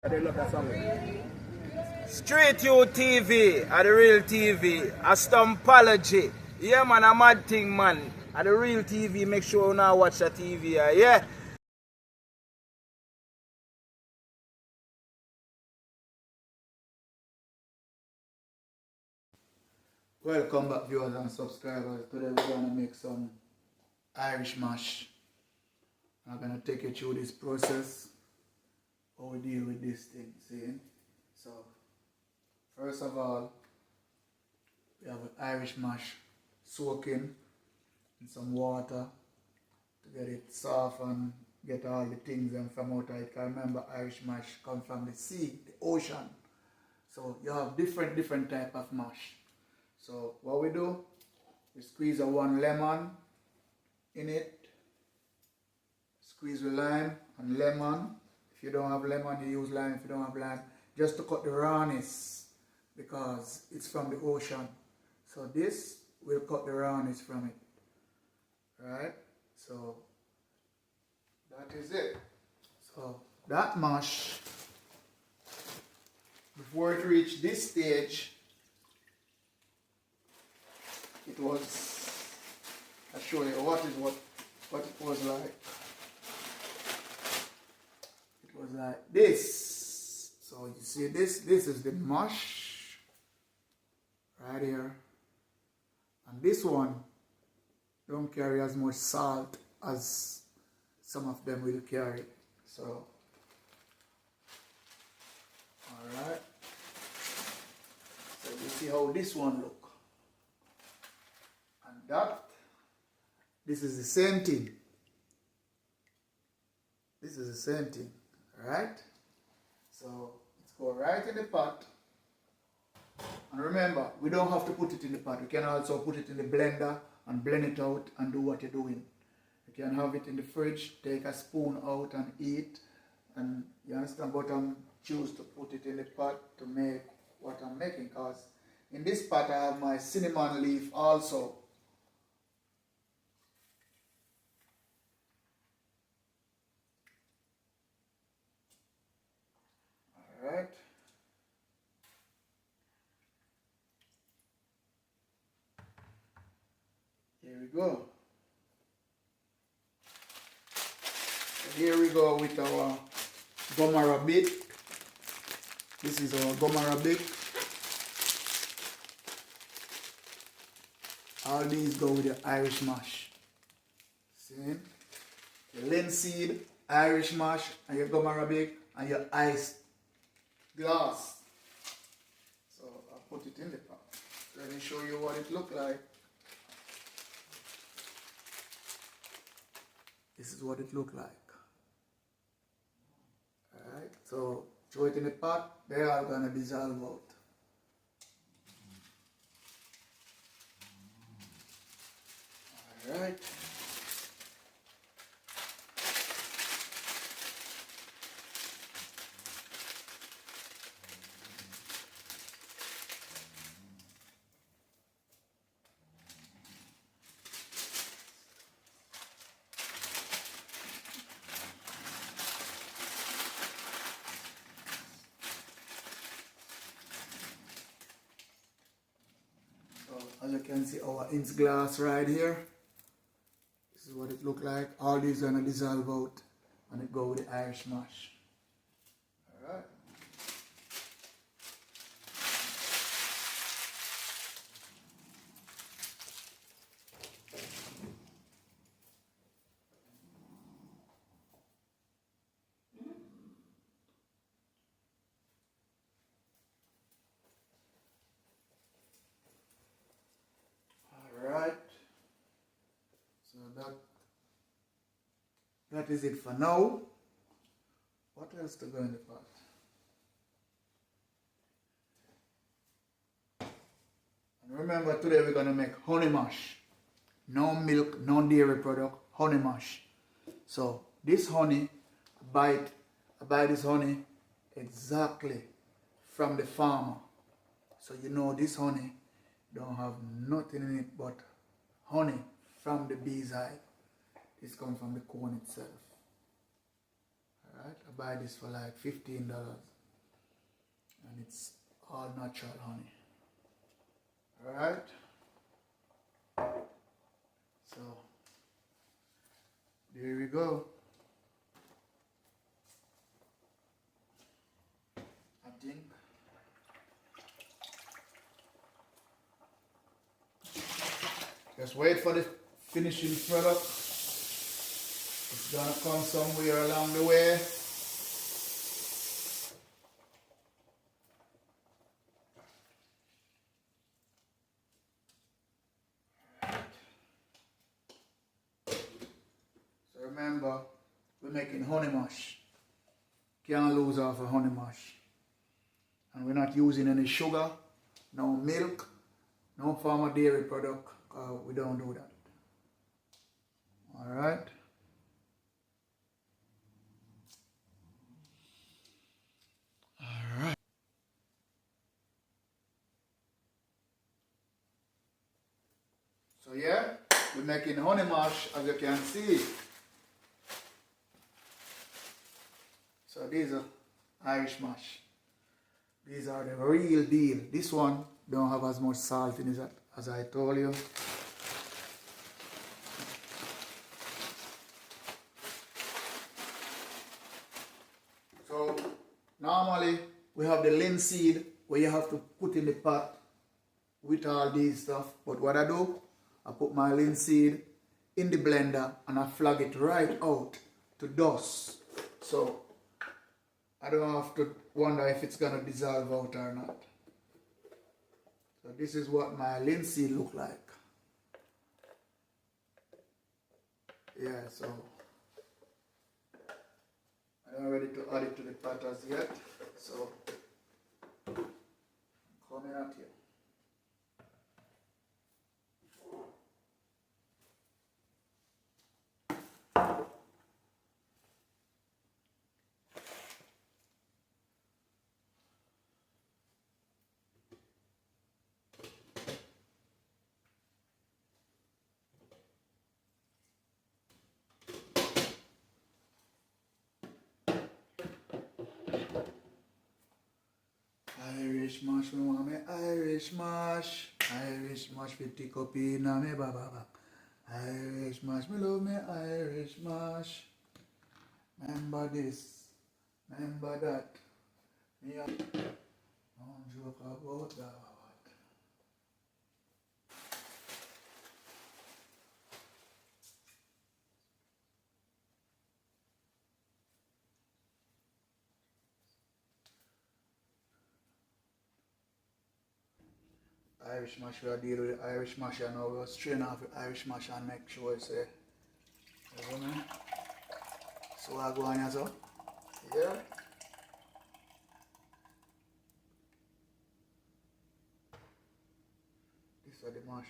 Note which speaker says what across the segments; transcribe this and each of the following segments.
Speaker 1: They love that song.
Speaker 2: Straight You TV, are the real TV. A Stumpology. Yeah, man, a mad thing, man. At the real TV, make sure you now watch the TV, yeah?
Speaker 3: Welcome back viewers and subscribers. Today we're going to make some Irish mash. I'm going to take you through this process, how we deal with this thing, see? So, first of all, we have an Irish mash soaking in some water to get it soft and get all the things and from out of it. Because remember, Irish mash come from the sea, the ocean. So you have different type of mash. So what we do, we squeeze a 1 lemon in it, squeeze the lime and lemon. If you don't have lemon, you use lime. If you don't have lime, just to cut the rawness because it's from the ocean. So this will cut the rawness from it. Right? So that is it. So that mash, before it reached this stage, it was, I'll show you what it was like. It was like this. So you see this is the mash right here. And this one don't carry as much salt as some of them will carry. So, alright. So you see how this one look. And this is the same thing. This is the same thing, right? So let's go right in the pot. And remember, we don't have to put it in the pot. We can also put it in the blender and blend it out and do what you're doing. You can have it in the fridge, take a spoon out and eat. And you understand, but I choose to put it in the pot to make what I'm making, because in this pot I have my cinnamon leaf also. Alright. Here we go. So here we go with our gum arabic. This is our gum arabic. All these go with the Irish mash. See? Your linseed, Irish mash, and your gum arabic, and your ice glass. So I'll put it in the pot. Let me show you what it look like. This is what it look like. Alright, so throw it in the pot, they are gonna dissolve out. Alright. As you can see, our inch glass right here. This is what it look like. All these gonna dissolve out and it go with the Irish mash. Alright. Alright. So that is it for now. What else to go in the pot? And remember, today we're gonna make honey mash. No milk, no dairy product, honey mash. So this honey, I buy this honey exactly from the farmer. So you know this honey don't have nothing in it but honey from the bee's hive. This comes from the cone itself. Alright. Right? I buy this for like $15 and it's all natural honey. Alright? So there we go. I think just wait for the finishing product. It's gonna come somewhere along the way. So remember, we're making honey mash. Can't lose off a honey mash. And we're not using any sugar, no milk, no form of dairy product. We don't do that. Alright. Alright. So yeah, we're making honey mash as you can see. So these are Irish mash. These are the real deal. This one don't have as much salt in it as I told you. So normally we have the linseed where you have to put in the pot with all these stuff. But what I do, I put my linseed in the blender and I flag it right out to dust. So I don't have to wonder if it's gonna dissolve out or not. So this is what my linseed look like. Yeah, so I'm not ready to add it to the pot as yet. So coming out here. Irish mash, me want me Irish mash. Irish mash with the cup in me baba. Irish mash, me love me Irish mash. Remember this, remember that. Me don't joke about that. Irish mash, we are dealing with Irish mash and now we'll strain off the Irish mash and make sure it's you know me? So I go on here so. Yeah. This is the mash.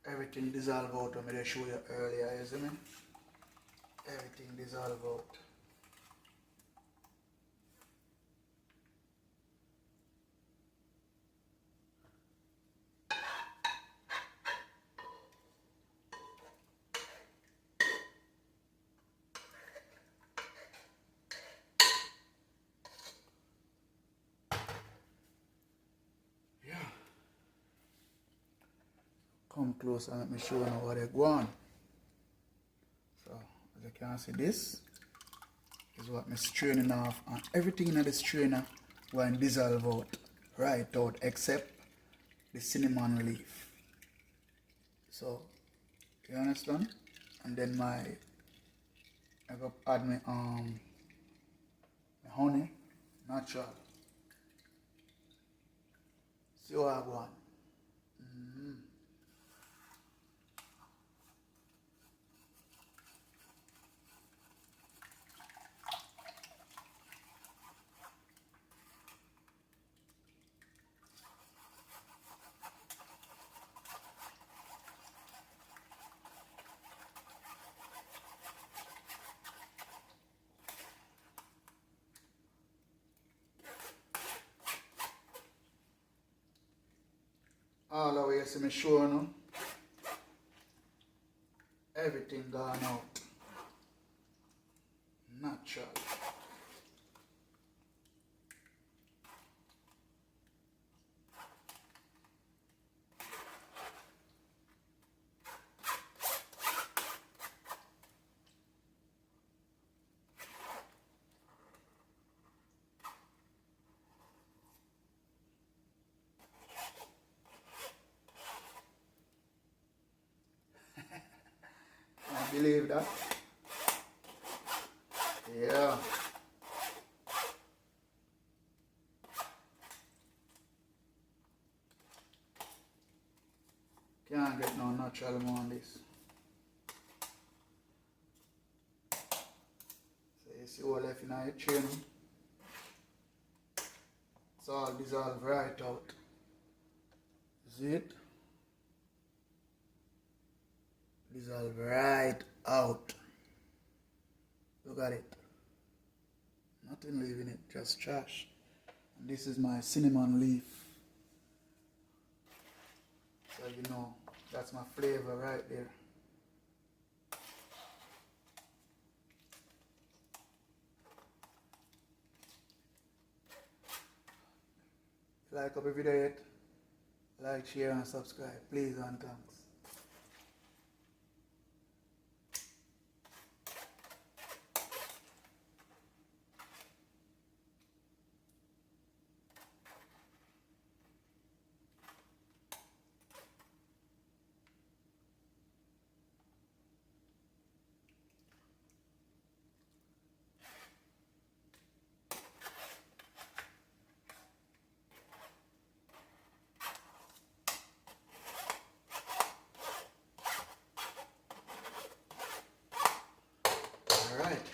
Speaker 3: Everything dissolve out when I show you earlier, you see me? Everything dissolve out. Yeah. Come close and let me show you what they go on. So as you can see, this is what I'm straining off, and everything in the strainer will dissolve out, right out, except the cinnamon leaf. So you understand? And then I go add my honey, natural. See what I want. All the way, see me show you. everything gone out. Natural. I believe that. Yeah. Can't get no natural more on this. So you see what left in your chain. It's all dissolved right out. See it? Dissolve right out. Look at it. Nothing leaving it, just trash. And this is my cinnamon leaf. So you know, that's my flavor right there. Like up the video yet? Like, share and subscribe. Please and thanks. Alright.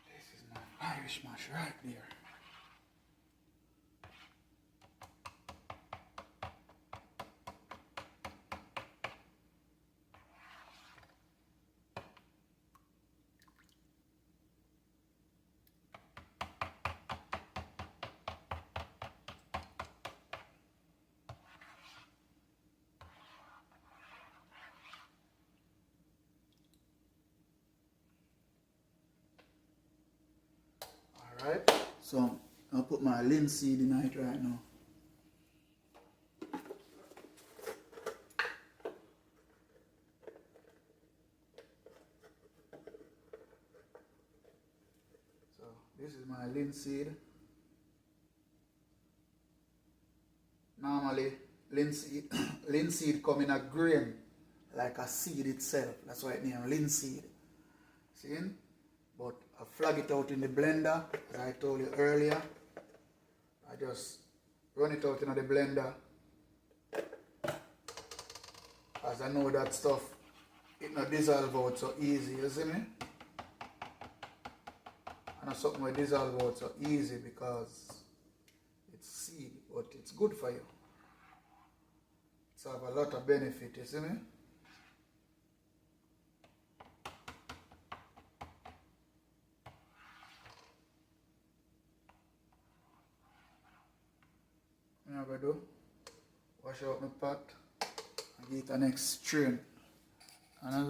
Speaker 3: This is my Irish mash right there. Alright, so I'll put my linseed in it right now. So this is my linseed. Normally, linseed come in a grain, like a seed itself. That's why it's named linseed. See? But I flag it out in the blender, as I told you earlier. I just run it out in the blender, as I know that stuff, it not dissolve out so easy, you see me? And that's something will dissolve out so easy because it's seed, but it's good for you. It's have a lot of benefit, you see me? What I'm going to do, wash out my pot and get the next strain. Yeah,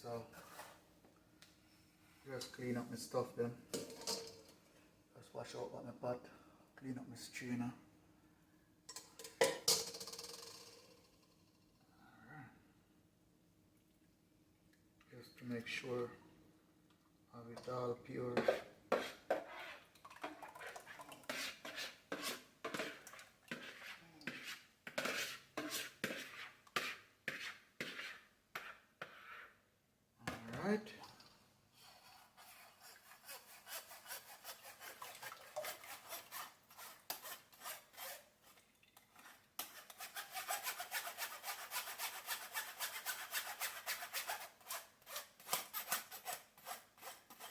Speaker 3: so just clean up my stuff then. Just wash out my pot, clean up my strainer. Alright. Just to make sure I have it all pure. Alright.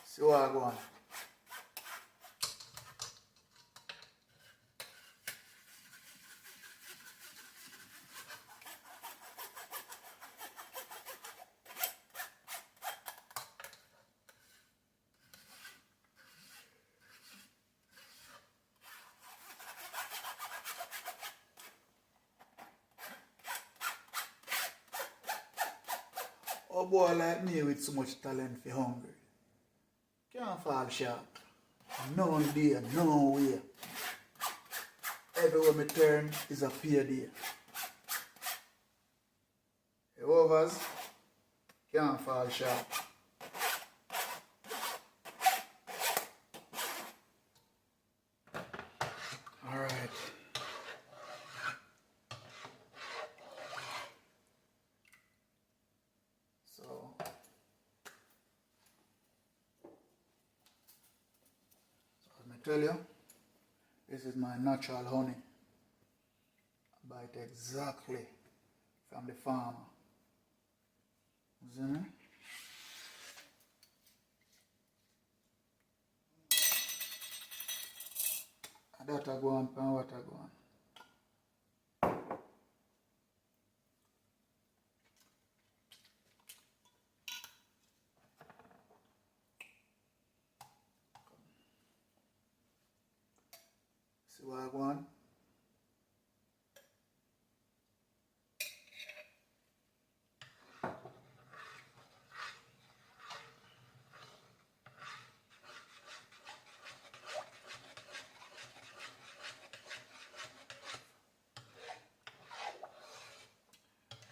Speaker 3: See what I go on. A boy like me with so much talent for hungry can't fall short. No day, no way. Everywhere me turn is a payday. The overs can't fall short. Alright. So as I tell you, this is my natural honey. I buy it exactly from the farmer. You see me? And that I go on, and what I go on. See what I go on?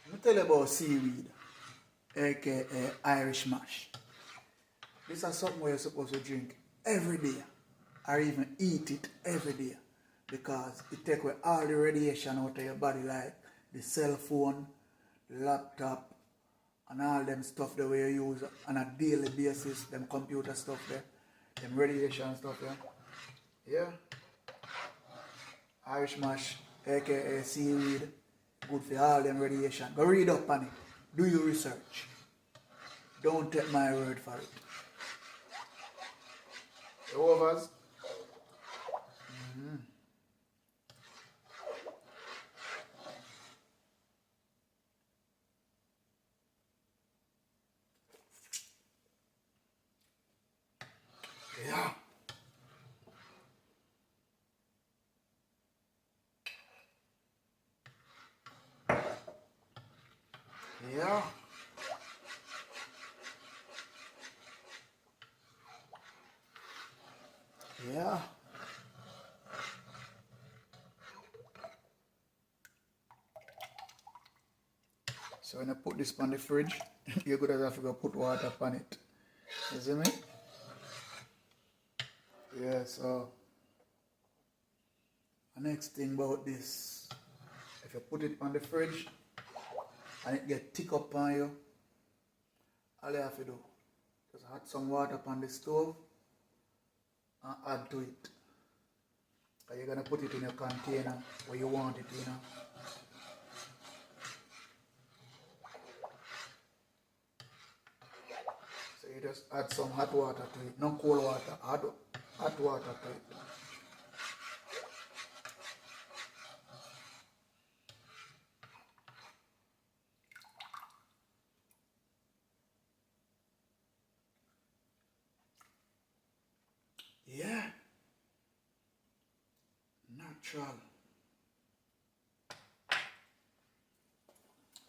Speaker 3: Let me tell you about seaweed, aka Irish mash. This is something where you're supposed to drink every day, or even eat it every day, because it takes away all the radiation out of your body, like the cell phone, the laptop, and all them stuff that we use on a daily basis, them computer stuff there, them radiation stuff there. Yeah. Irish mash, aka seaweed, good for all them radiation. Go read up on it. Do your research. Don't take my word for it. The overs. Yeah. Yeah. Yeah. So when I put this on the fridge, you're good as have to go put water on it. You see me? Yeah, so the next thing about this, if you put it on the fridge and it get thick up on you, all you have to do just add some water on the stove and add to it. And you're gonna put it in your container where you want it, you know. So you just add some hot water to it, not cold water, add hot water to it. Yeah. Natural.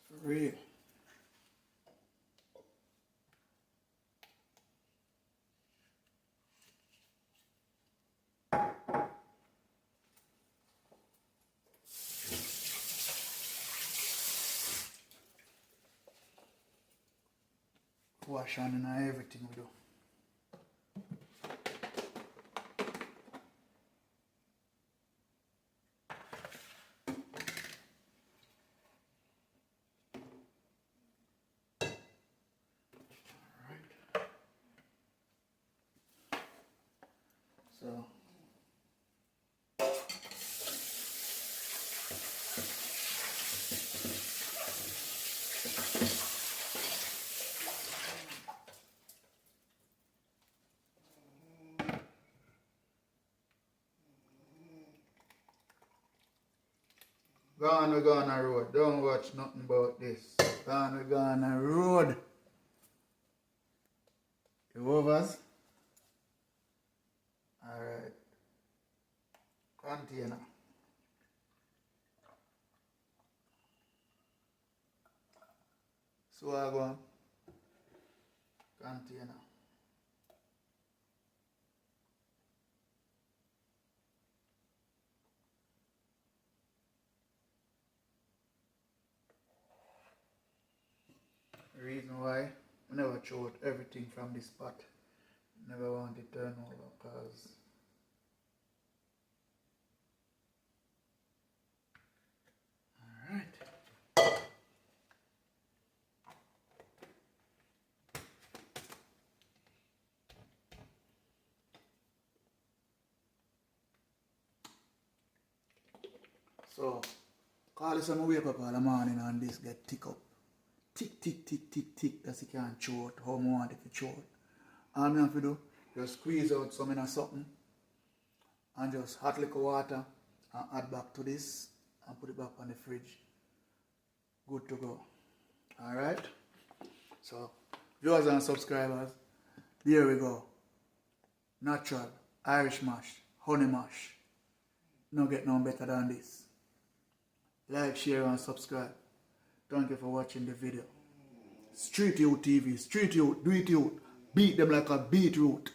Speaker 3: For real. Wash on and everything we do. Alright. So gone we go on a road. Don't watch nothing about this. Gone we go on a road. You overs? Alright. Container. So I go on. container. The reason why I never throw out everything from this pot. Never want it turn over because alright. So call this on wake up all the morning and this get tick up. Tick, tick, tick, tick, tick. That's you can't chew out how I want it to chew out. All I have to do, just squeeze out some in a something and just hot liquor water and add back to this and put it back on the fridge. Good to go. Alright? So, viewers and subscribers, there we go. Natural, Irish mash, honey mash. No get no better than this. Like, share and subscribe. Thank you for watching the video. Street Youth TV, Street Youth, do it youth. Beat them like a beetroot.